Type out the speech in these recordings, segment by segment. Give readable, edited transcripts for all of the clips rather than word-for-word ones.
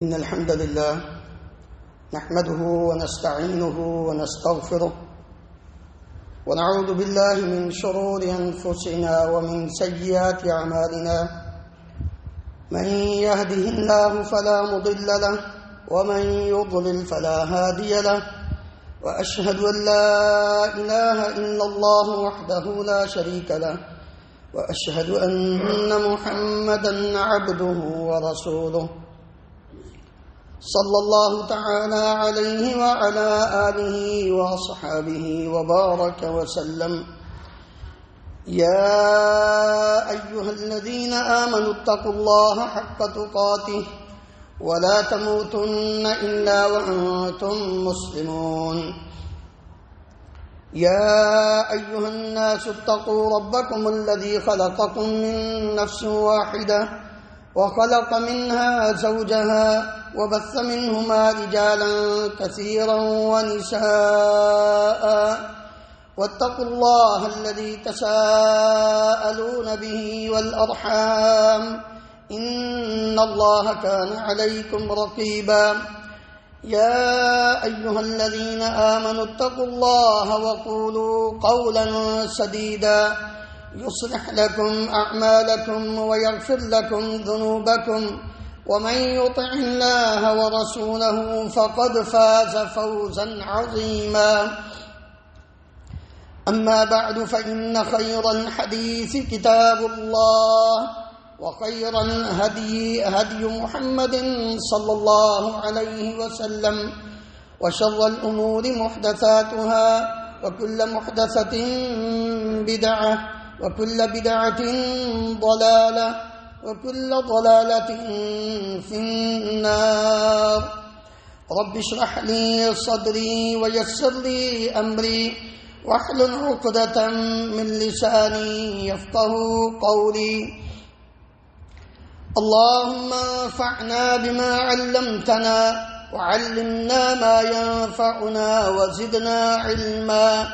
إن الحمد لله نحمده ونستعينه ونستغفره ونعوذ بالله من شرور أنفسنا ومن سيئات أعمالنا من يهده الله فلا مضل له ومن يضلل فلا هادي له وأشهد أن لا إله إلا الله وحده لا شريك له وأشهد أن محمدا عبده ورسوله صلى الله تعالى عليه وعلى آله وأصحابه وبارك وسلم يا أيها الذين آمنوا اتقوا الله حق تقاته ولا تموتن إلا وأنتم مسلمون يا أيها الناس اتقوا ربكم الذي خلقكم من نفس واحدة وخلق منها زوجها وبث منهما رجالا كثيرا ونساء واتقوا الله الذي تساءلون به والأرحام إن الله كان عليكم رقيبا يا أيها الذين آمنوا اتقوا الله وقولوا قولا سديدا يصلح لكم أعمالكم ويغفر لكم ذنوبكم ومن يطع الله ورسوله فقد فاز فوزا عظيما أما بعد فإن خير الحديث كتاب الله وخير الهدي هدي محمد صلى الله عليه وسلم وشر الأمور محدثاتها وكل محدثة بدعة وكل بدعة ضلالة وكل ضلالة في النار رب اشرح لي صدري ويسر لي أمري واحلل عقدة من لساني يفقه قولي اللهم انفعنا بما علمتنا وعلمنا ما ينفعنا وزدنا علما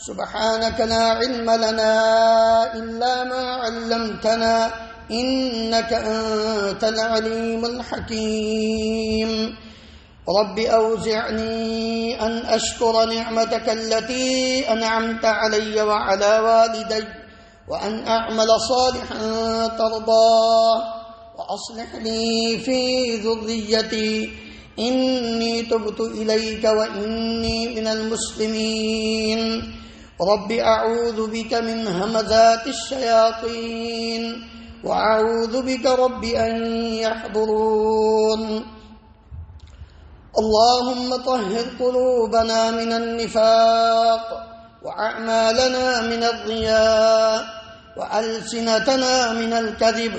سبحانك لا علم لنا إلا ما علمتنا إنك أنت العليم الحكيم رب أوزعني أن أشكر نعمتك التي أنعمت علي وعلى والدي وأن أعمل صالحا ترضاه وأصلح لي في ذريتي إني تبت إليك وإني من المسلمين رب أعوذ بك من همزات الشياطين وأعوذ بك رب أن يحضرون اللهم طهر قلوبنا من النفاق وأعمالنا من الرياء وألسنتنا من الكذب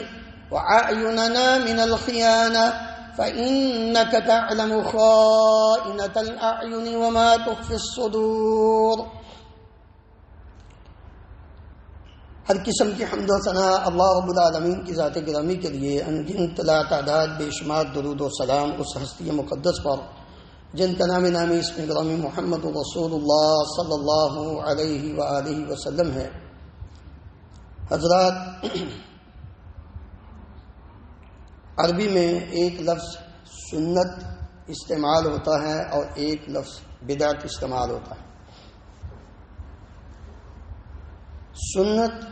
وأعيننا من الخيانة فإنك تعلم خائنة الأعين وما تخفي الصدور ہر قسم کی حمد و ثنا اللہ رب العالمین کی ذات گرامی کے لیے انگنت لا تعداد بے شمار درود و سلام اس ہستی مقدس پر جن کا نام نامی اسم گرامی محمد رسول اللہ صلی اللہ علیہ وآلہ وسلم ہے۔ حضرات، عربی میں ایک لفظ سنت استعمال ہوتا ہے اور ایک لفظ بدعت استعمال ہوتا ہے۔ سنت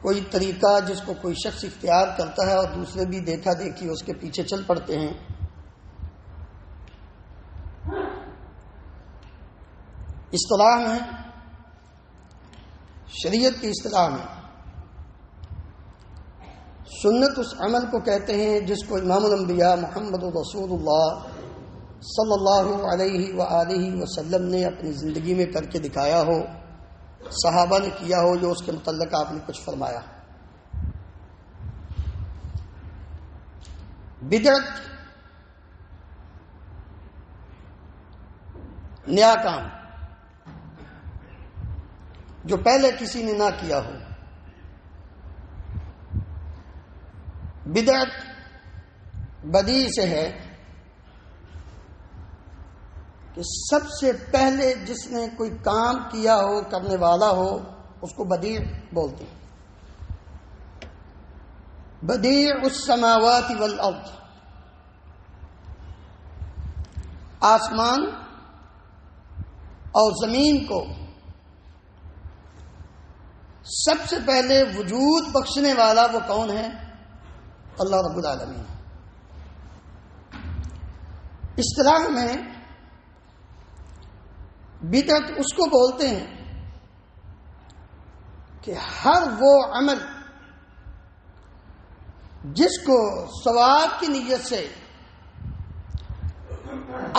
کوئی طریقہ جس کو کوئی شخص اختیار کرتا ہے اور دوسرے بھی دیکھا دیکھی اس کے پیچھے چل پڑتے ہیں۔ اصطلاح میں، شریعت کی اصطلاح میں، سنت اس عمل کو کہتے ہیں جس کو امام الانبیاء محمد رسول اللہ صلی اللہ علیہ وآلہ وسلم نے اپنی زندگی میں کر کے دکھایا ہو، صحابہ نے کیا ہو، جو اس کے متعلق آپ نے کچھ فرمایا۔ بدعت نیا کام جو پہلے کسی نے نہ کیا ہو۔ بدعت بدیع سے ہے کہ سب سے پہلے جس نے کوئی کام کیا ہو، کرنے والا ہو، اس کو بدیع بولتے ہیں۔ بدیع السماوات والارض، آسمان اور زمین کو سب سے پہلے وجود بخشنے والا وہ کون ہے؟ اللہ رب العالمین۔ اصطلاح میں بدعت اس کو بولتے ہیں کہ ہر وہ عمل جس کو ثواب کی نیت سے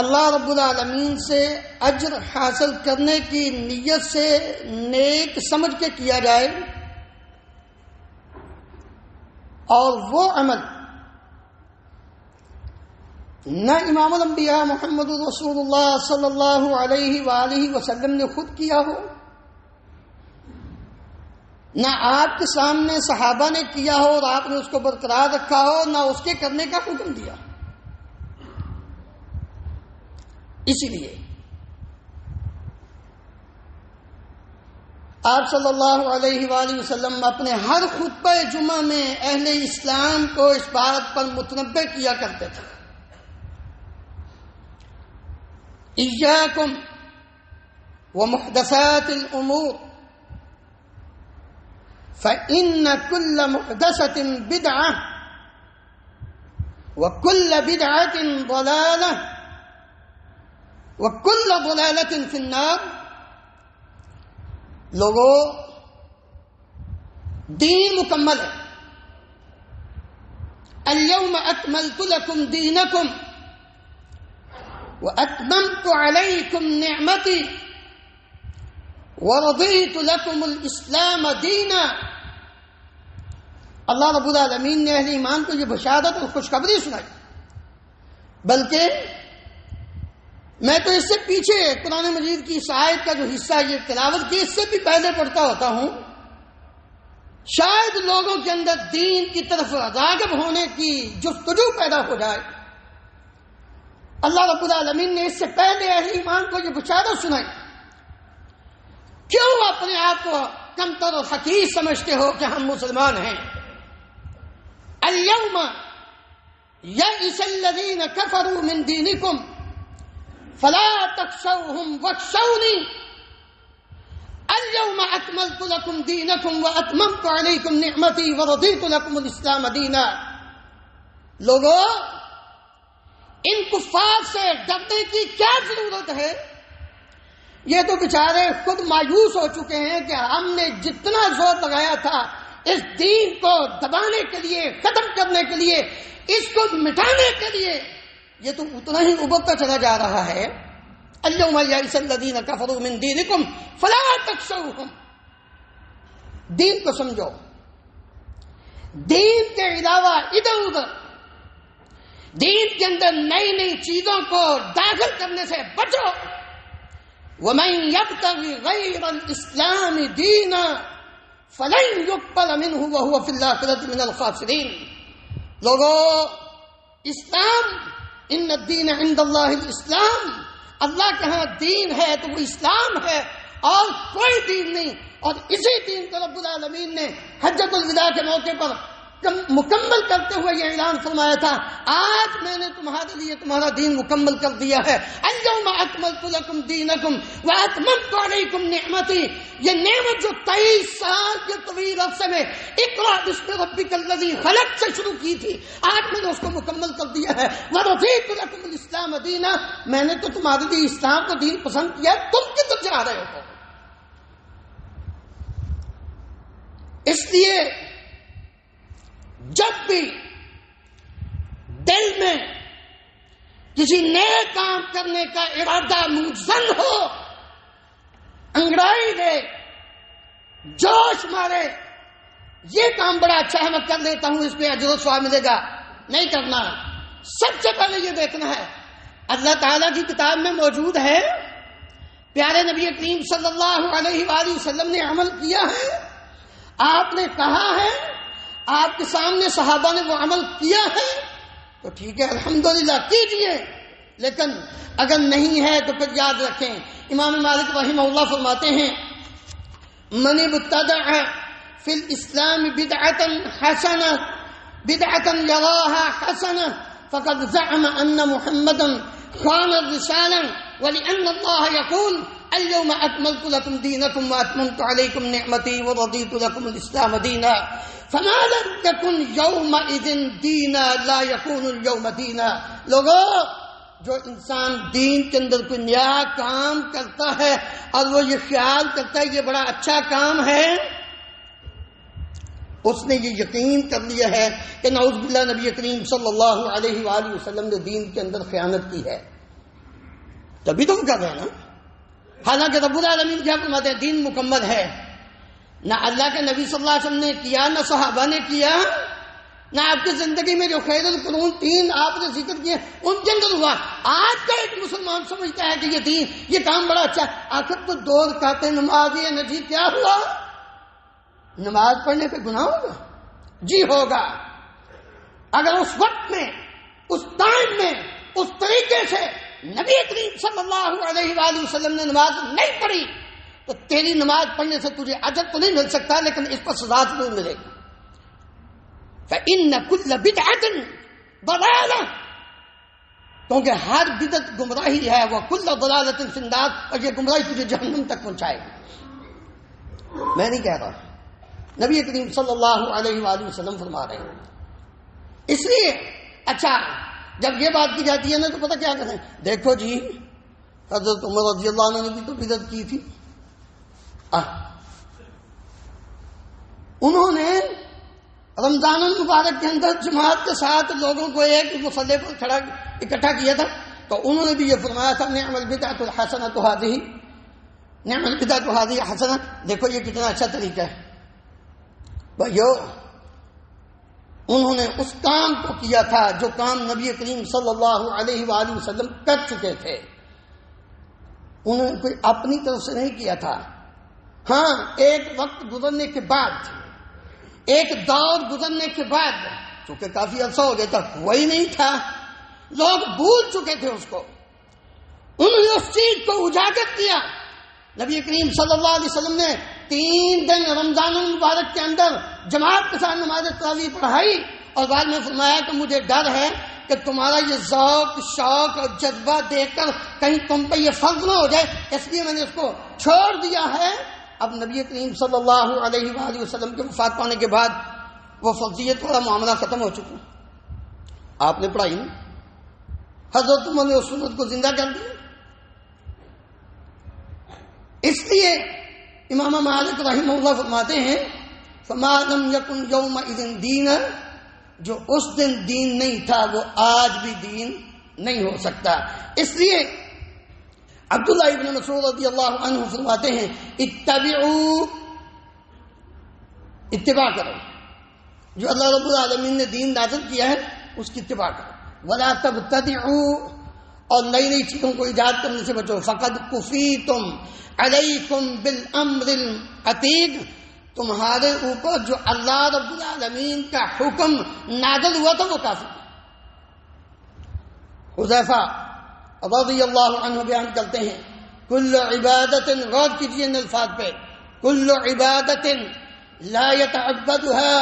اللہ رب العالمین سے اجر حاصل کرنے کی نیت سے نیک سمجھ کے کیا جائے، اور وہ عمل نہ امام الانبیاء محمد رسول اللہ صلی اللہ علیہ وآلہ وسلم نے خود کیا ہو، نہ آپ کے سامنے صحابہ نے کیا ہو اور آپ نے اس کو برقرار رکھا ہو، نہ اس کے کرنے کا حکم دیا۔ اسی لیے آپ صلی اللہ علیہ وآلہ وسلم اپنے ہر خطبہ جمعہ میں اہل اسلام کو اس بات پر متنبہ کیا کرتے تھے، ایاکم ومحدثات الامور فإن كل محدثة بدعة وكل بدعة ضلالة وكل ضلالة في النار۔ لوگوں، دین مکمل ہے۔ اليوم اکملت لکم دینکم واتممت علیکم نعمتی ورضیت لکم الاسلام دینا۔ اللہ رب العالمین نے اہل ایمان کو یہ بشارت اور خوشخبری سنائی، بلکہ میں تو اس سے پیچھے قرآن مجید کی اس آیت کا جو حصہ یہ تلاوت کی اس سے بھی پہلے پڑھتا ہوتا ہوں، شاید لوگوں کے اندر دین کی طرف راغب ہونے کی جستجو پیدا ہو جائے۔ اللہ رب العالمین نے اس سے پہلے اہل ایمان کو یہ بشارت سنائی۔ کیوں اپنے آپ کو کمتر اور حقیر سمجھتے ہو کہ ہم مسلمان ہیں؟ اليوم یئس الذین کفروا من دینکم فلا تخشوهم واخشونی اليوم اکملت لکم دینکم واتممت علیکم نعمتی ورضیت لکم الاسلام دینا۔ لوگوں، ان کفار سے ڈرنے کی کیا ضرورت ہے؟ یہ تو بیچارے خود مایوس ہو چکے ہیں کہ ہم نے جتنا زور لگایا تھا اس دین کو دبانے کے لیے، ختم کرنے کے لیے، اس کو مٹانے کے لیے، یہ تو اتنا ہی ابھرتا چلا جا رہا ہے۔ اليوم یئس الذین کفروا من دینکم فلا تخشوهم۔ دین کو سمجھو، دین کے علاوہ ادھر ادھر دین کے اندر نئی نئی چیزوں کو داخل کرنے سے بچو۔ ومن یبتغی غیر الاسلام دینا فلن یقبل منہ وہو فی الآخرۃ من الخاسرین۔ لوگوں، اسلام، ان الدین عند اللہ الاسلام، اللہ کے ہاں دین ہے تو وہ اسلام ہے اور کوئی دین نہیں۔ اور اسی دین کو رب العالمین نے حجۃ الوداع کے موقع پر مکمل کرتے ہوئے یہ اعلان فرمایا تھا، آج میں نے تمہارے لیے تمہارا دین مکمل کر دیا ہے۔ اليوم اکملت لکم دینکم واتممت علیکم نعمتی، یہ نعمت جو 23 سال کے طویل عرصے میں اقرأ باسم ربک الذی خلق سے شروع کی تھی، آج میں نے اس کو مکمل کر دیا ہے۔ ورضیت لکم الاسلام دینا، میں نے تو تمہارے لیے اسلام کو دین پسند کیا، تم کدھر جا رہے ہو؟ اس لیے جب بھی دل میں کسی نئے کام کرنے کا ارادہ منظم ہو، انگڑائی دے، جوش مارے، یہ کام بڑا اچھا ہے میں کر لیتا ہوں، اس پہ اجر و ثواب ملے گا، نہیں کرنا۔ سب سے پہلے یہ دیکھنا ہے، اللہ تعالیٰ کی کتاب میں موجود ہے، پیارے نبی کریم صلی اللہ علیہ وآلہ وسلم نے عمل کیا ہے، آپ نے کہا ہے، آپ کے سامنے صحابہ نے وہ عمل کیا ہے، تو ٹھیک ہے، الحمدللہ کیجئے۔ لیکن اگر نہیں ہے تو پھر یاد رکھیں، امام مالک رحمہ اللہ فرماتے ہیں، من ابتدع فی الاسلام بدعۃ حسنہ بدعة يراها حسنة فقد زعم أن محمدا خان الرسالة ولأن الله يقول اليوم أكملت لكم دينكم وأتممت عليكم نعمتي ورضيت لكم الإسلام دينا فما لم يكن يومئذ دينا لا يكون اليوم دينا. لوگوں، جو انسان دین کے اندر کوئی نیا کام کرتا ہے اور وہ یہ خیال کرتا ہے یہ بڑا اچھا کام ہے، اس نے یہ یقین کر لیا ہے کہ نعوذ باللہ نبی کریم صلی اللہ علیہ وآلہ وسلم نے دین کے اندر خیانت کی ہے. تبھی تو کر رہے ہیں نا. حالانکہ رب العالمین کیا فرماتے ہیں؟ دین مکمل ہے. نہ اللہ کے نبی صلی اللہ علیہ وسلم نے کیا، نہ صحابہ نے کیا، نہ آپ کی زندگی میں جو خیر القرون 3 آپ نے ذکر کیے ان کے اندر ہوا. آج کا ایک مسلمان سمجھتا ہے کہ یہ دین، یہ کام بڑا اچھا ہے. آخر تو 2 رکعتیں نماز ہے نا جی، کیا ہوا؟ نماز پڑھنے پہ گناہ ہوگا؟ جی ہوگا. اگر اس وقت میں، اس ٹائم میں، اس طریقے سے نبی کریم صلی اللہ علیہ وآلہ وسلم نے نماز نہیں پڑھی تو تیری نماز پڑھنے سے تجھے اجر تو نہیں مل سکتا، لیکن اس پر سزا ضرور ملے گی. فإن كل بدعة ضلالة، کیونکہ ہر بدعت گمراہی ہے. وہ کل ضلالۃ فی النار، اور یہ گمراہی تجھے جہنم تک پہنچائے گی. میں نہیں کہہ رہا، نبی کریم صلی اللہ علیہ وآلہ وسلم فرما رہے ہیں. اس لیے اچھا جب یہ بات کی جاتی ہے نا تو پتہ کیا کہتے ہیں؟ دیکھو جی حضرت عمر رضی اللہ عنہ نے بھی تو بدعت کی تھی. انہوں نے رمضان المبارک کے اندر جماعت کے ساتھ لوگوں کو ایک مصلی پر اکٹھا کیا تھا، تو انہوں نے بھی یہ فرمایا تھا نعم البدعۃ الحسنۃ هذه، نعم البدعۃ هذه حسنہ. دیکھو یہ کتنا اچھا طریقہ ہے بھائیو. انہوں نے اس کام کو کیا تھا جو کام نبی کریم صلی اللہ علیہ وآلہ وسلم کر چکے تھے. انہوں نے کوئی اپنی طرف سے نہیں کیا تھا. ہاں، ایک وقت گزرنے کے بعد، ایک دور گزرنے کے بعد، چونکہ کافی عرصہ ہو گیا تھا، وہی نہیں تھا، لوگ بھول چکے تھے اس کو، انہوں نے اس چیز کو اجاگر کیا. نبی کریم صلی اللہ علیہ وسلم نے 3 دن رمضان المبارک کے اندر جماعت کے ساتھ نماز تراویح پڑھائی، اور بعد میں فرمایا کہ مجھے ڈر ہے کہ تمہارا یہ ذوق، شوق اور جذبہ دیکھ کر کہیں تم پہ یہ فرض نہ ہو جائے، اس لیے میں نے اس کو چھوڑ دیا ہے. اب نبی کریم صلی اللہ علیہ وآلہ وسلم کے وفات پانے کے بعد وہ فرضیت والا معاملہ ختم ہو چکا. آپ نے پڑھائی نا، حضرت عمر نے اس سنت کو زندہ کر دیا. اس لیے امام مالک رحمہ اللہ فرماتے ہیں فما لم یکن یومئذ دینا، جو اس دن دین نہیں تھا وہ آج بھی دین نہیں ہو سکتا. اس لیے عبداللہ ابن مسعود رضی اللہ عنہ فرماتے ہیں اتباع کرو، جو اللہ رب العالمین نے دین نازل کیا ہے اس کی اتباع کرو. ولا تبتدعوا، اور نئی نئی چیزوں کو ایجاد کرنے سے بچو. فقد کفیتم علیکم بالامر العتیق، تمہارے اوپر جو اللہ رب العالمین کا حکم نازل ہوا تھا وہ کافی. حذیفہ رضی اللہ عنہ بیان کرتے ہیں کل عبادت، غور کیجیے ان الفاظ پہ، کل عبادت لا يتعبدها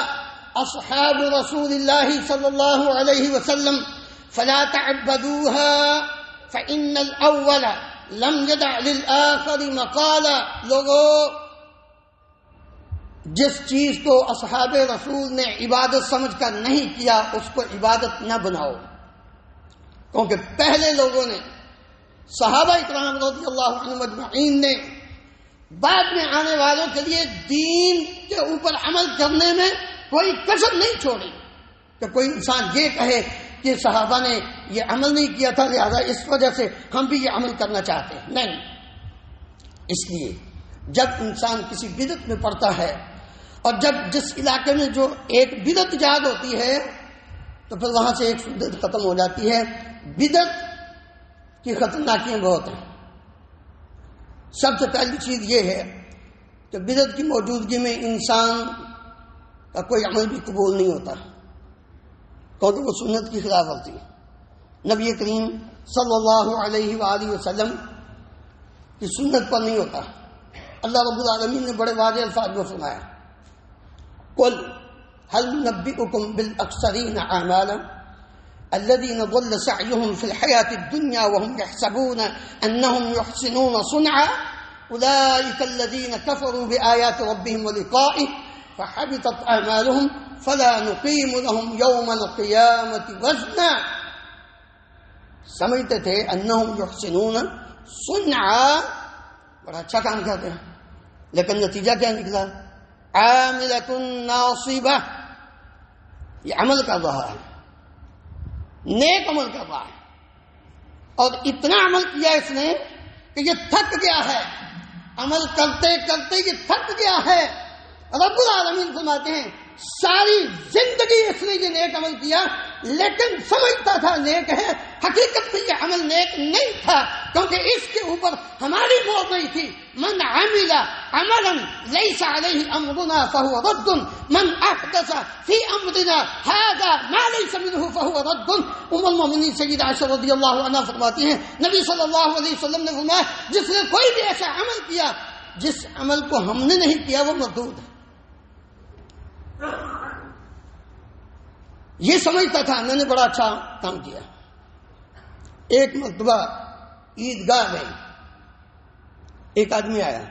اصحاب رسول اللہ صلی اللہ علیہ وسلم فلا تعبدوها فإن الأول لم يدع للآخر مقالا. لوگوں، جس چیز کو اصحاب رسول نے عبادت سمجھ کر نہیں کیا اس کو عبادت نہ بناؤ، کیونکہ پہلے لوگوں نے، صحابہ اکرام رضی اللہ عنہم اجمعین نے بعد میں آنے والوں کے لیے دین کے اوپر عمل کرنے میں کوئی کسر نہیں چھوڑی کہ کوئی انسان یہ کہے کہ صحابہ نے یہ عمل نہیں کیا تھا لہذا اس وجہ سے ہم بھی یہ عمل کرنا چاہتے ہیں. نہیں، اس لیے جب انسان کسی بدعت میں پڑتا ہے اور جب جس علاقے میں جو ایک بدعت ایجاد ہوتی ہے تو پھر وہاں سے ایک سنت ختم ہو جاتی ہے. بدعت کی خطرناکیاں بہت ہیں. سب سے پہلی چیز یہ ہے کہ بدعت کی موجودگی میں انسان کا کوئی عمل بھی قبول نہیں ہوتا، کیونکہ وہ سنت کی خلاف ورزی ہے. نبی کریم صلی اللہ علیہ وآلہ وسلم کی سنت پر نہیں ہوتا. اللہ رب العالمین نے بڑے واضح الفاظ میں فرمایا قل هل ننبئكم بالأخسرين أعمالا الذين ضل سعيهم في الحياة الدنيا وهم يحسبون أنهم يحسنون صنعا أولئك الذين كفروا بآيات ربهم ولقائه فحبطت أعمالهم فلا نقيم لهم يوم القيامة وزنا. سمجھتے تھے انہم یحسنون صنعا، بڑا اچھا کام کرتے ہیں، لیکن نتیجہ کیا نکلا؟ عاملۃ ناصبہ، یہ عمل کر رہا ہے، نیک عمل کر رہا ہے، اور اتنا عمل کیا اس نے کہ یہ تھک گیا ہے، عمل کرتے کرتے یہ تھک گیا ہے. رب العالمین فرماتے ہیں ساری زندگی اس نے یہ نیک عمل کیا، لیکن سمجھتا تھا نیک ہے، حقیقت میں یہ عمل نیک نہیں تھا، کیونکہ اس کے اوپر ہماری مور نہیں تھی. من عمل عملا ليس عليه امرنا فهو رد، من احدث في امرنا هذا ما ليس منه فهو رد. ام المؤمنین سیدہ عائشہ رضی اللہ عنہا فرماتی ہیں نبی صلی اللہ علیہ وسلم نے فرمایا جس نے کوئی بھی ایسا عمل کیا جس عمل کو ہم نے نہیں کیا وہ مردود ہے. یہ سمجھتا تھا میں نے بڑا اچھا کام کیا. ایک مرتبہ عیدگاہ میں ایک آدمی آیا،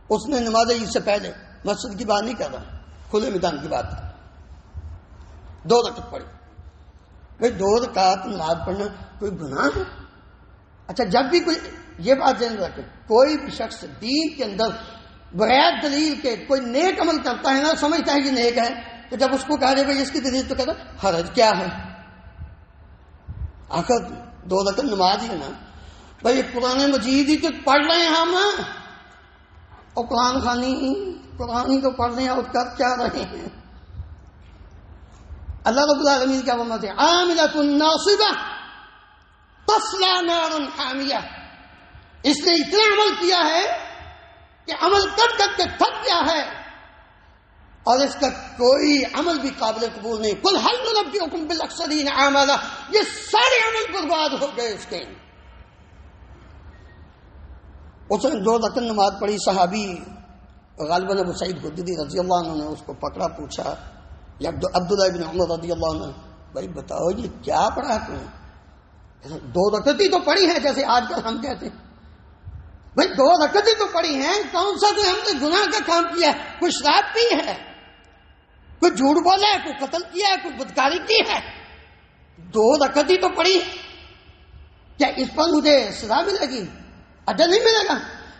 اس نے نماز عید سے پہلے، مسجد کی بات نہیں کر رہا، کھلے میدان کی بات، 2 رکعت پڑھی. بھائی 2 رکعت نماز پڑھنا کوئی گناہ ہے؟ اچھا، جب بھی کوئی یہ بات ذہن رکھے، کوئی بھی شخص دین کے اندر بغیر دلیل کے کوئی نیک عمل کرتا ہے نا، سمجھتا ہے کہ نیک ہے، تو جب اس کو کہا جائے بھائی اس کی دلیل تو کہتا حرج کیا ہے؟ آخر 2 رکعت نماز ہی ہے نا. بھائی قرآن مجید ہی تو پڑھ رہے ہیں ہم، اور قرآن ہی تو پڑھ رہے ہیں اور کر کیا رہے ہیں. اللہ رب العالمین کیا فرماتے ہیں؟ عاملۃ ناصبہ تصلی نارا حامیہ. اس نے اتنا عمل کیا ہے کہ عمل کر کر کے تھک گیا ہے، اور اس کا کوئی عمل بھی قابل قبول نہیں. قل هل ننبئکم بالاخسرین اعمالا، یہ سارے عمل برباد ہو گئے اس کے. اس نے 2 رکعت نماز پڑھی. صحابی غالباً ابو سعید خدری رضی اللہ عنہ نے اس کو پکڑا، پوچھا، یا عبداللہ ابن عمر رضی اللہ عنہ، بھائی بتاؤ یہ کیا پڑھا تم نے؟ 2 رکعت ہی تو پڑھی ہے، جیسے آج کل ہم کہتے ہیں. بھائی 2 رکعت ہی تو پڑھی ہیں، کون سا کوئی ہم نے گناہ کا کام کیا ہے؟ کوئی شراب پی ہے، کوئی جھوٹ بولا ہے، کوئی قتل کیا ہے، کوئی بدکاری کی ہے؟ 2 رکعت ہی تو پڑھی، کیا اس پر مجھے سزا ملے گی؟ اجر نہیں ملے گا؟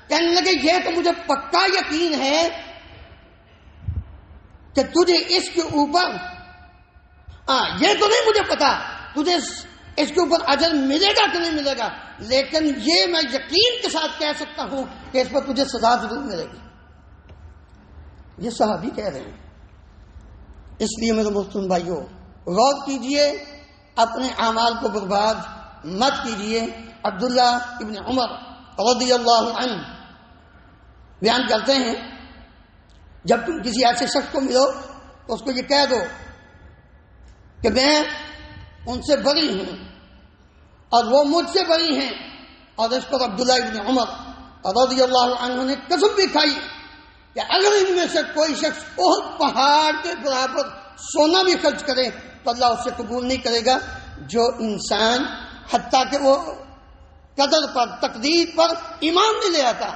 کہنے لگے یہ تو مجھے پکا یقین ہے کہ تجھے اس کے اوپر یہ تو نہیں مجھے پتا تجھے اس کے اوپر اجر ملے گا کہ نہیں ملے گا، لیکن یہ میں یقین کے ساتھ کہہ سکتا ہوں کہ اس پر تجھے سزا ضرور ملے گی. یہ صحابی کہہ رہے ہیں. اس لیے میرے محترم بھائیوں، غور کیجئے، اپنے اعمال کو برباد مت کیجئے. عبداللہ ابن عمر رضی اللہ عنہ بیان کرتے ہیں جب تم کسی ایسے شخص کو ملو تو اس کو یہ کہہ دو کہ میں ان سے بری ہوں اور وہ مجھ سے بری ہیں. اور اس پر عبداللہ ابن عمر رضی اللہ عنہ نے قسم بھی کھائی کہ اگر ان میں سے کوئی شخص احد پہاڑ کے برابر سونا بھی خرچ کرے تو اللہ اس سے قبول نہیں کرے گا. جو انسان حتیٰ کہ وہ قدر پر، تقدیر پر ایمان نہیں لے آتا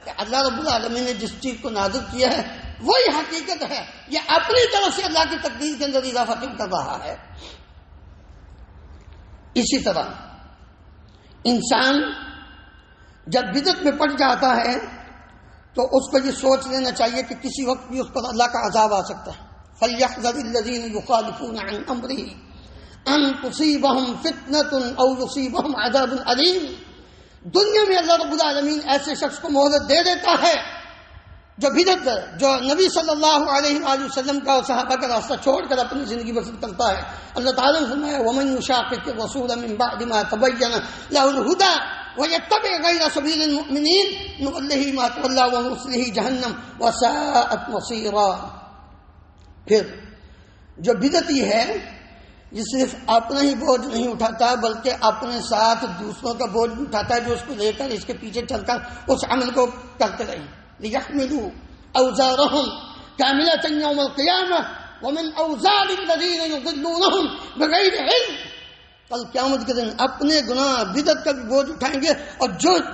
کہ اللہ رب العالمین نے جس چیز کو نازل کیا ہے وہی حقیقت ہے، یہ اپنی طرف سے اللہ کی تقدیر کے اندر اضافہ کر رہا ہے. اسی طرح انسان جب بدعت میں پڑ جاتا ہے تو اس کو یہ سوچ لینا چاہیے کہ کسی وقت بھی اس پر اللہ کا عذاب آ سکتا ہے. فَلْيَحْذَرِ الَّذِينَ يُخَالِفُونَ عَنْ أَمْرِهِ أَن تُصِيبَهُمْ فِتْنَةٌ أَوْ يُصِيبَهُمْ عَذَابٌ أَلِيمٌ. دنیا میں اللہ رب العالمین ایسے شخص کو مہلت دے دیتا ہے جو بدعت، جو نبی صلی اللہ علیہ وآلہ وسلم کا اور صحابہ کا راستہ چھوڑ کر اپنی زندگی بسر کرتا ہے. اللہ تعالیٰ نے فرمایا وَمَن يُشَاقِقِ الرَّسُولَ مِن بَعْدِ مَا تَبَيَّنَ لَهُ الْهُدَى وَيَتَّبِعْ غَيْرَ سَبِيلِ الْمُؤْمِنِينَ نُوَلِّهِ مَا تَوَلَّىٰ وَنُصْلِهِ جَهَنَّمَ وَسَاءَتْ مَصِيرًا. پھر جو بدعتی ہے یہ صرف اپنا ہی بوجھ نہیں اٹھاتا بلکہ اپنے ساتھ دوسروں کا بوجھ بھی اٹھاتا ہے جو اس کو لے کر اس کے پیچھے چل کر اس عمل کو کرتے رہے. لِيَحْمِلُوا أَوْزَارَهُمْ كَامِلَةً يَوْمَ الْقِيَامَةِ ومن اوزار الذین یضلونہم بغیر علم. کل قیامت کے دن اپنے گناہ بدعت کا بھی بوجھ اٹھائیں گے، اور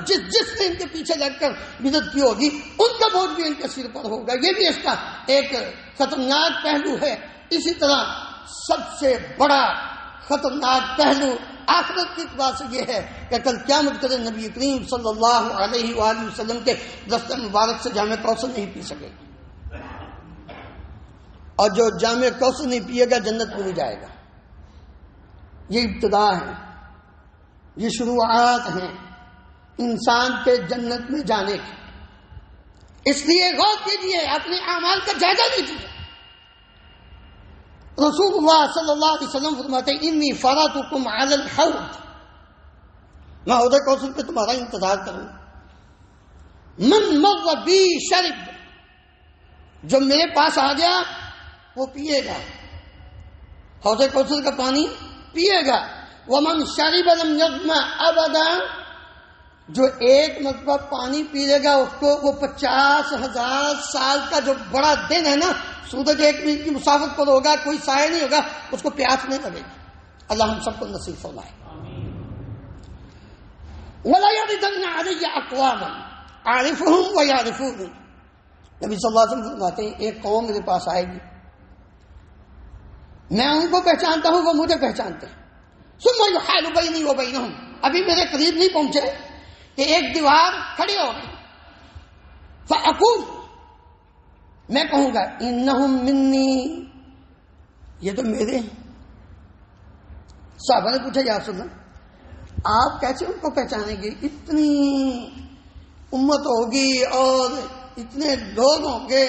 جس نے ان کے پیچھے لگ کر بدعت کی ہوگی ان کا بوجھ بھی ان کے سر پر ہوگا. یہ بھی اس کا ایک خطرناک پہلو ہے. اسی طرح سب سے بڑا خطرناک پہلو آخرت کے اعتبار سے یہ ہے کہ کل قیامت کے دن نبی کریم صلی اللہ علیہ وآلہ وسلم کے دست مبارک سے جام کوثر نہیں پی سکے گا، اور جو جام کوثر نہیں پیے گا جنت میں نہیں جائے گا. یہ ابتدا ہے، یہ شروعات ہیں انسان کے جنت میں جانے کی. اس لیے غور کیجیے، اپنے اعمال کا جائزہ لیجیے. رسول اللہ صلی اللہ علیہ وسلم فرماتے ہیں انی فراتکم علی الحوض، میں حوض کوثر پہ تمہارا انتظار کروں. من مر بی شرب، جو میرے پاس آ گیا وہ پیے گا، حوض کوثر کا پانی پیے گا. ومن شرب لم یظمأ ابدا، جو ایک مرتبہ پانی پی لے گا اس کو وہ 50,000 سال کا جو بڑا دن ہے نا، سورج 1 میل کی مسافت پر ہوگا، کوئی سایہ نہیں ہوگا، اس کو پیاس نہیں لگے گی. اللہ ہم سب کو نصیب فرمائے. وَلَا يَرِدَنَّ عَلَيَّ أَقْوَامًا أَعْرِفُهُمْ وَيَعْرِفُونِي، نبی صلی اللہ علیہ وسلم فرماتے ہیں ایک قوم میرے پاس آئے گی، میں ان کو پہچانتا ہوں، وہ مجھے پہچانتے ہیں. ثُمَّ يُحَالُ بَيْنِي وَبَيْنَهُمْ، ابھی میرے قریب نہیں پہنچے کہ ایک دیوار کھڑی ہو گئی. فَأَقُولُ، میں کہوں گا انہم منی، یہ تو میرے ہیں. صحابہ نے پوچھا یا رسول اللہ آپ کیسے ان کو پہچانیں گے؟ اتنی امت ہوگی اور اتنے لوگ ہوں گے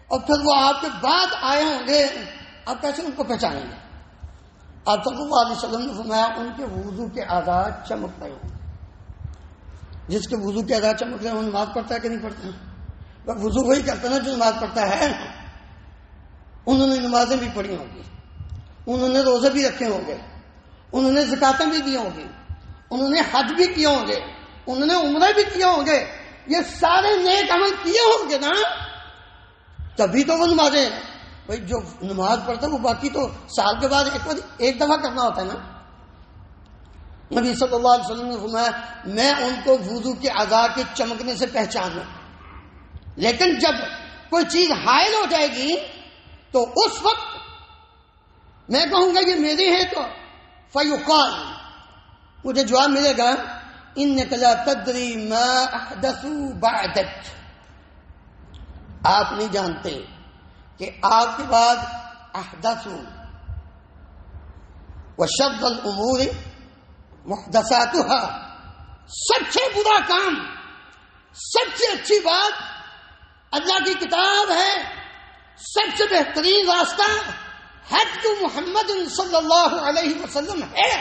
اور پھر وہ آپ کے بعد آئے ہوں گے، آپ کیسے ان کو پہچانیں گے؟ آپ صلی اللہ علیہ وسلم نے فرمایا ان کے وضو کے اعضاء چمک رہے ہوں. جس کے وضو کے اعضاء چمک رہے ہیں وہ نماز پڑھتا ہے کہ نہیں پڑھتا؟ وضو وہی کرتا نا جو نماز پڑھتا ہے. انہوں نے نمازیں بھی پڑھی ہوں گی، انہوں نے روزے بھی رکھے ہوں گے، انہوں نے زکاتیں بھی دی ہوں گی، انہوں نے حج بھی کیے ہوں گے، انہوں نے عمرے بھی کیے ہوں گے. یہ سارے نیک عمل کیے ہوں گے نا، تبھی تو وہ نمازیں. بھائی جو نماز پڑھتا ہے وہ باقی تو سال کے بعد ایک دفعہ کرنا ہوتا ہے نا. نبی صلی اللہ علیہ وسلم نے فرمایا میں ان کو وضو کے اعضاء کے چمکنے سے پہچانوں، لیکن جب کوئی چیز حائل ہو جائے گی تو اس وقت میں کہوں گا یہ میری ہے تو فیقال، مجھے جواب ملے گا انک لا تدری ما احدثوا بعدک، آپ نہیں جانتے کہ آپ کے بعد احدثوا وشر الامور محدثاتها، سب سے برا کام، سب سے اچھی بات اللہ کی کتاب ہے، سب سے بہترین راستہ حج محمد صلی اللہ علیہ وسلم ہے.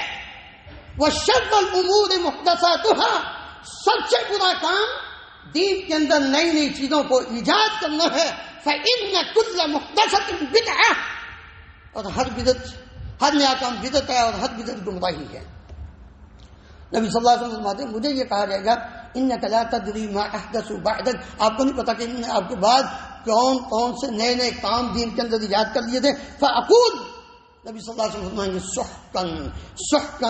وشر الامور محدثاتها، سب سے برا کام دین کے اندر نئی نئی چیزوں کو ایجاد کرنا ہے. فإن كل محدثة بدعة، اور ہر بدعت، ہر نیا کام بدعت ہے اور ہر بدعت گمراہی ہے. نبی صلی اللہ علیہ وسلم فرماتے ہیں مجھے یہ کہا جائے گا انک لا تدری ما احدثوا بعدک، آپ کو نہیں پتا کہ انہوں نے آپ کے بعد کون کون سے نئے نئے کام دین کے اندر ایجاد کر لیے تھے. فاقول، نبی صلی اللہ علیہ وسلم فرمائیں گے سحقا سحقا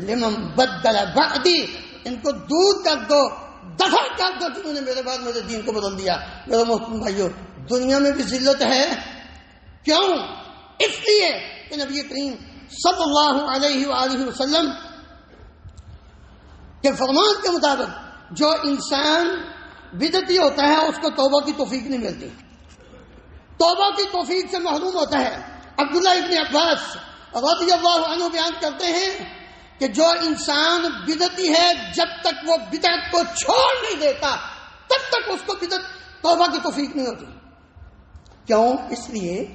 لمن بدل بعدی، ان کو دور کر دو، دفع کر دو جنہوں نے میرے بعد میرے دین کو بدل دیا. میرے محترم بھائیو، دنیا میں بھی ذلت ہے. کیوں؟ اس لیے کہ نبی کریم صلی اللہ علیہ وآلہ وسلم کے فرمان کے مطابق جو انسان بدعتی ہوتا ہے اس کو توبہ کی توفیق نہیں ملتی، توبہ کی توفیق سے محروم ہوتا ہے. عبداللہ ابن عباس رضی اللہ عنہ بیان کرتے ہیں کہ جو انسان بدعتی ہے جب تک وہ بدعت کو چھوڑ نہیں دیتا تب تک اس کو بدعت توبہ کی توفیق نہیں ہوتی. کیوں؟ اس لیے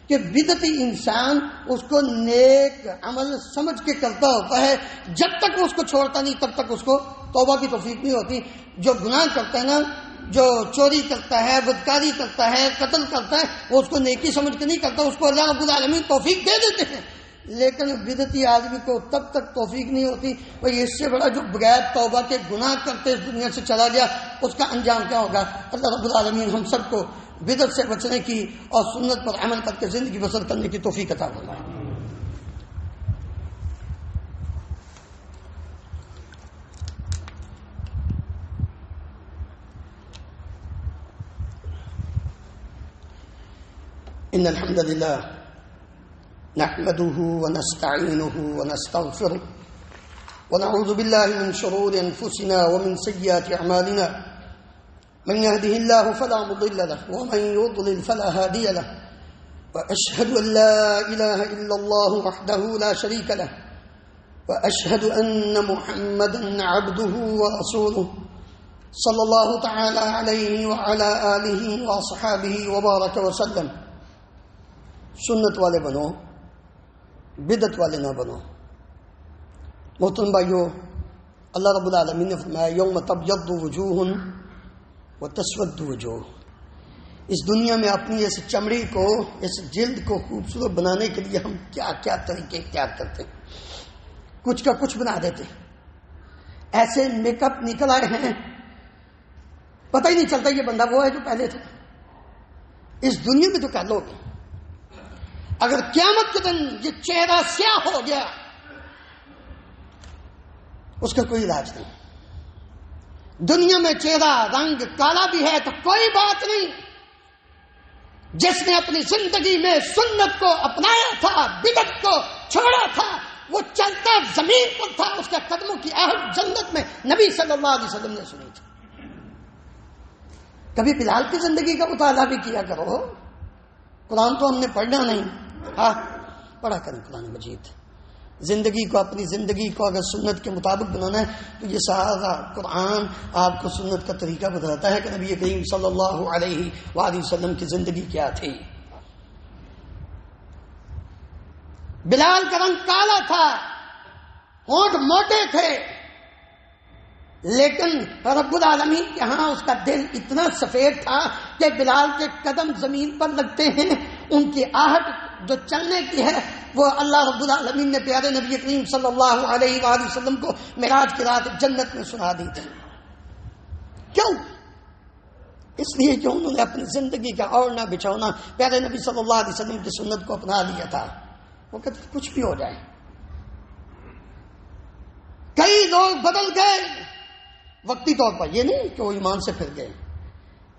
کہ بدعتی انسان اس کو نیک عمل سمجھ کے کرتا ہوتا ہے، جب تک وہ اس کو چھوڑتا نہیں تب تک اس کو توبہ کی توفیق نہیں ہوتی. جو گناہ کرتا ہے نا، جو چوری کرتا ہے، بدکاری کرتا ہے، قتل کرتا ہے، وہ اس کو نیکی سمجھ کے نہیں کرتا، اس کو اللہ رب العالمین توفیق دے دیتے ہیں. لیکن بدعتی آدمی کو تب تک توفیق نہیں ہوتی بھائی اس سے بڑا جو بغیر توبہ کے گناہ کرتے اس دنیا سے چلا گیا اس کا انجام کیا ہوگا۔ اللہ رب العالمین ہم سب کو بدعت سے بچنے کی اور سنت پر عمل کر کے زندگی بسر کرنے کی توفیق عطا فرمائے۔ ان الحمد لله نحمده ونستعينه ونستغفره ونعوذ بالله من شرور انفسنا ومن سيئات اعمالنا من يهده الله فلا مضل له ومن يضلل فلا هادي له واشهد ان لا اله الا الله وحده لا شريك له واشهد ان محمدا عبده ورسوله صلى الله تعالى عليه وعلى اله واصحابه وبارك وسلم۔ سنت والے بنو، بدعت والے نہ بنو۔ محترم بھائیو، اللہ رب العالمین نے فرمایا یوم تبیض وجوہ وتسود وجوہ۔ اس دنیا میں اپنی اس چمڑی کو، اس جلد کو خوبصورت بنانے کے لیے ہم کیا کیا طریقے اختیار کرتے ہیں، کچھ کا کچھ بنا دیتے ہیں۔ ایسے میک اپ نکل آئے ہیں پتہ ہی نہیں چلتا یہ بندہ وہ ہے جو پہلے تھا۔ اس دنیا میں تو کر لو گے، اگر قیامت کے دن یہ چہرہ سیاہ ہو گیا اس کا کوئی علاج نہیں۔ دنیا میں چہرہ رنگ کالا بھی ہے تو کوئی بات نہیں، جس نے اپنی زندگی میں سنت کو اپنایا تھا، بدعت کو چھوڑا تھا، وہ چلتا زمین پر تھا، اس کے قدموں کی آہٹ جنت میں نبی صلی اللہ علیہ وسلم نے سنی تھی۔ کبھی بلال کی زندگی کا مطالعہ بھی کیا کرو۔ قرآن تو ہم نے پڑھنا نہیں، ہاں پڑھا کریں قرآن مجید۔ زندگی کو، اپنی زندگی کو اگر سنت کے مطابق بنانا ہے تو یہ سارا قرآن آپ کو سنت کا طریقہ بتاتا ہے کہ نبی کریم صلی اللہ علیہ وآلہ وسلم کی زندگی کیا تھی۔ بلال کا رنگ کالا تھا، ہونٹ موٹے تھے، لیکن رب العالمین کے ہاں اس کا دل اتنا سفید تھا کہ بلال کے قدم زمین پر لگتے ہیں، ان کی آہٹ جو چلنے کی ہے وہ اللہ رب العالمین نے پیارے نبی کریم صلی اللہ علیہ وآلہ وسلم کو معراج کی رات جنت میں سنا دی تھی۔ کیوں؟ اس لیے کہ انہوں نے اپنی زندگی کا اوڑھنا بچھونا پیارے نبی صلی اللہ علیہ وسلم کی سنت کو اپنا لیا تھا۔ وہ کہتے کچھ بھی ہو جائے۔ کئی لوگ بدل گئے وقتی طور پر، یہ نہیں کہ وہ ایمان سے پھر گئے،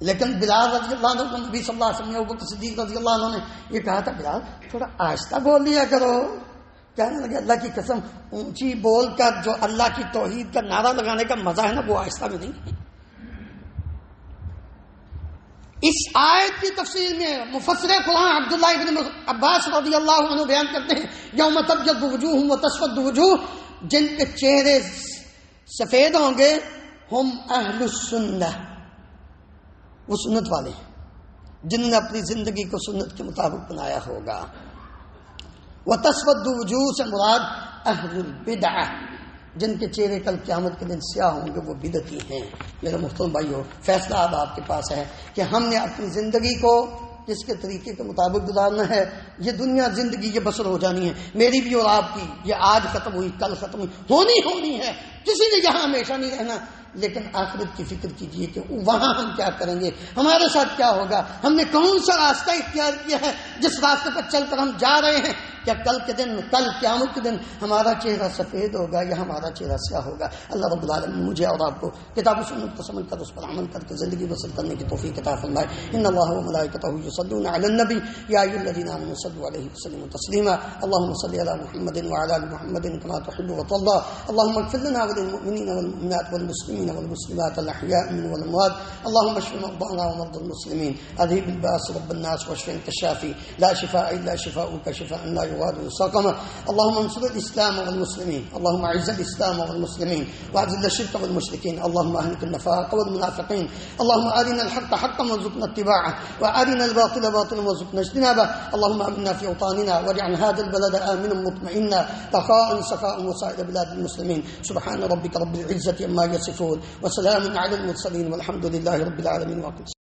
لیکن بلال رضی اللہ عنہ نبی صلی اللہ علیہ وسلم نے ابوبکر صدیق رضی اللہ عنہ نے یہ کہا تھا بلال تھوڑا آہستہ بول لیا کرو۔ کہنے لگے اللہ کی قسم اونچی بول کر جو اللہ کی توحید کا نعرہ لگانے کا مزہ ہے نا وہ آہستہ میں نہیں ہے۔ اس آیت کی تفسیر میں مفسر قرآن عبداللہ ابن عباس رضی اللہ عنہ بیان کرتے ہیں یوم تبیض وجوہ وتسود وجوہ، جن کے چہرے سفید ہوں گے ہم اہل السنہ، وہ سنت والے ہیں جنہوں نے اپنی زندگی کو سنت کے مطابق بنایا ہوگا۔ وتسود وجوہ سے مراد اہل البدعہ، جن کے چہرے کل قیامت کے دن سیاہ ہوں گے وہ بدعتی ہیں۔ میرے محترم بھائیو، فیصلہ اب آپ کے پاس ہے کہ ہم نے اپنی زندگی کو کس کے طریقے کے مطابق گزارنا ہے۔ یہ دنیا زندگی یہ بسر ہو جانی ہے، میری بھی اور آپ کی، یہ آج ختم ہوئی کل ختم ہوئی، ہونی ہے، کسی نے یہاں ہمیشہ نہیں رہنا۔ لیکن آخرت کی فکر کیجئے کہ وہاں ہم کیا کریں گے، ہمارے ساتھ کیا ہوگا، ہم نے کون سا راستہ اختیار کیا ہے، جس راستے پر چل کر ہم جا رہے ہیں۔ کیا کل کے دن، کل قیامت کے دن ہمارا چہرہ سفید ہوگا یا ہمارا چہرہ سیاہ ہوگا؟ اللہ رب العالمین مجھے اور آپ کو کتاب و سنت کو سمجھ کر اس پر عمل کر کے زندگی بسر کرنے کی توفیق عطا فرمائے۔ ان اللہ وملائکتہ یصلون علی النبی یا ایھا الذین آمنوا صلوا علیہ وسلموا تسلیما۔ اللهم صل علی محمد وعلی آل محمد كما تحب وترضى۔ اللهم اغفر لنا وللمؤمنین والمؤمنات والمسلمین والمسلمات الأحياء منهم والأموات۔ اللهم اشف مرضانا ومرضى المسلمين، اذهب الباس رب الناس واشف انت الشافي، لا شفاء الا شفاؤك شفاء لا يغادر سقما۔ اللهم انصر الاسلام والمسلمين، اللهم اعز الاسلام والمسلمين واذل الشرك والمشركين، اللهم اهلك النفاق والمنافقين، اللهم ارنا الحق حقا وارزقنا اتباعه وارنا الباطل باطلا وارزقنا اجتنابه، اللهم امنا في اوطاننا واجعل هذا البلد امنا مطمئنا رخاء سخاء وسائر بلاد المسلمين، سبحان ربك رب العزة عما يصفون وسلام على المرسلين والحمد لله رب العالمين۔